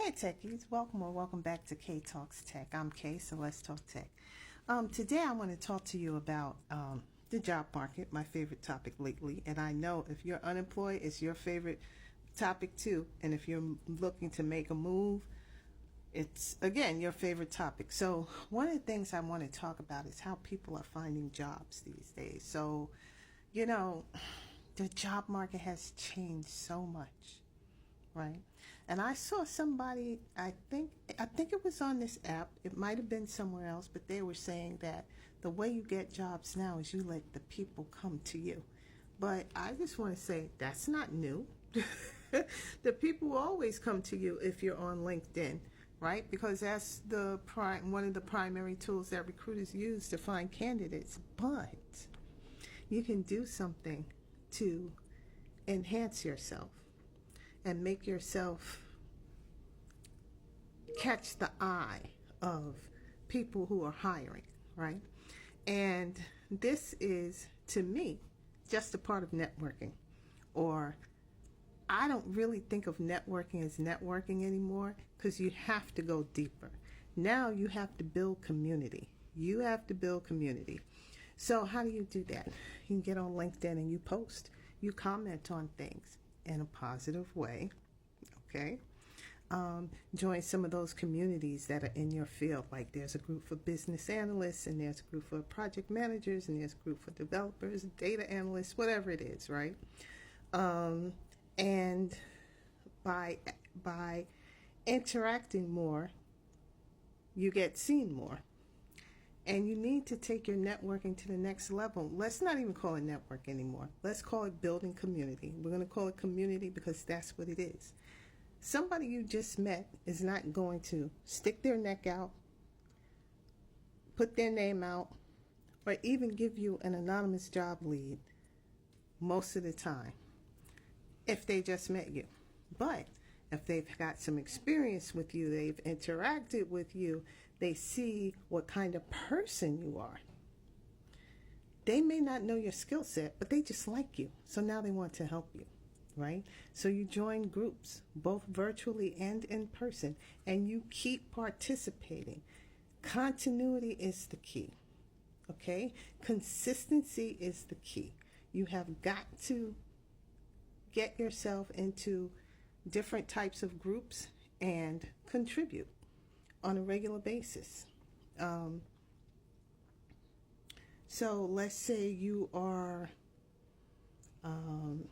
Hey techies, welcome or welcome back to kaetalkstech. I'm Kay, so let's talk tech. Today I want to talk to you about the job market, my favorite topic lately. And I know if you're unemployed, it's your favorite topic too. And if you're looking to make a move, it's again your favorite topic. So one of the things I want to talk about is how people are finding jobs these days. So, you know, the job market has changed so much, right? And I saw somebody, I think it was on this app, it might have been somewhere else, but they were saying that the way you get jobs now is you let the people come to you. But I just want to say that's not new. The people will always come to you if you're on LinkedIn, right? Because that's one of the primary tools that recruiters use to find candidates. But you can do something to enhance yourself and make yourself catch the eye of people who are hiring, right? And this is, to me, just a part of networking. Or I don't really think of networking as networking anymore because you have to go deeper. Now you have to build community. You have to build community. So how do you do that? You can get on LinkedIn and you post. You comment on things in a positive way, okay? Join some of those communities that are in your field. Like there's a group for business analysts, and there's a group for project managers, and there's a group for developers, data analysts, whatever it is, right? And by interacting more, you get seen more. And you need to take your networking to the next level. Let's not even call it network anymore. Let's call it building community. We're going to call it community because that's what it is. Somebody you just met is not going to stick their neck out, put their name out, or even give you an anonymous job lead most of the time if they just met you. But if they've got some experience with you, they've interacted with you, they see what kind of person you are. They may not know your skill set, but they just like you. So now they want to help you, right? So you join groups, both virtually and in person, and you keep participating. Continuity is the key, okay? Consistency is the key. You have got to get yourself into different types of groups and contribute on a regular basis. So let's say you are, and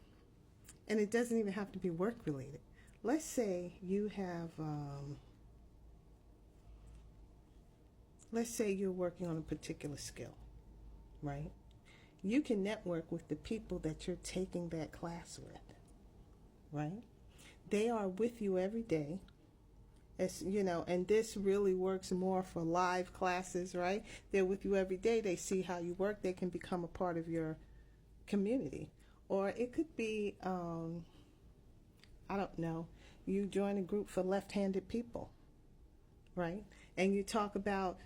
it doesn't even have to be work related. Let's say you have, let's say you're working on a particular skill, right? You can network with the people that you're taking that class with, right? They are with you every day. As you know, and this really works more for live classes, right? They're with you every day. They see how you work. They can become a part of your community. Or it could be, I don't know, you join a group for left-handed people, right? And you talk about,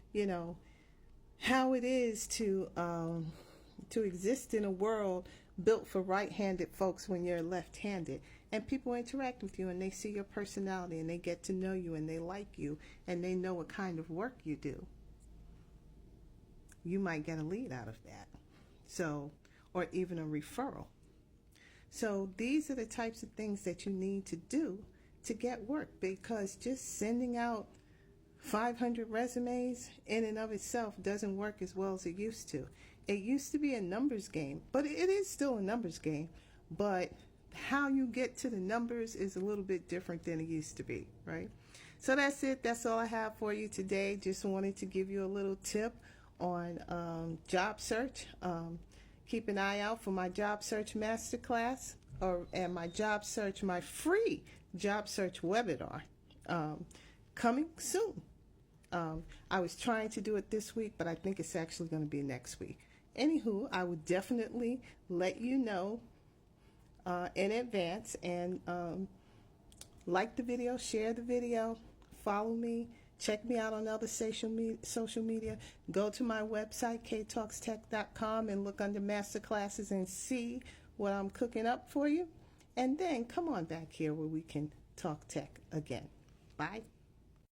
how it is to exist in a world built for right-handed folks when you're left-handed. And people interact with you and they see your personality and they get to know you and they like you and they know what kind of work you do. You might get a lead out of that. So, or even a referral. So these are the types of things that you need to do to get work, because just sending out 500 resumes in and of itself doesn't work as well as it used to. It used to be a numbers game, but it is still a numbers game, but how you get to the numbers is a little bit different than it used to be, right? So that's it. That's all I have for you today. Just wanted to give you a little tip on job search. Keep an eye out for my job search masterclass and my free job search webinar coming soon. I was trying to do it this week, but I think it's actually going to be next week. Anywho, I would definitely let you know in advance, and like the video, share the video, follow me, check me out on other social media. Go to my website, kaetalkstech.com, and look under masterclasses and see what I'm cooking up for you. And then come on back here where we can talk tech again. Bye.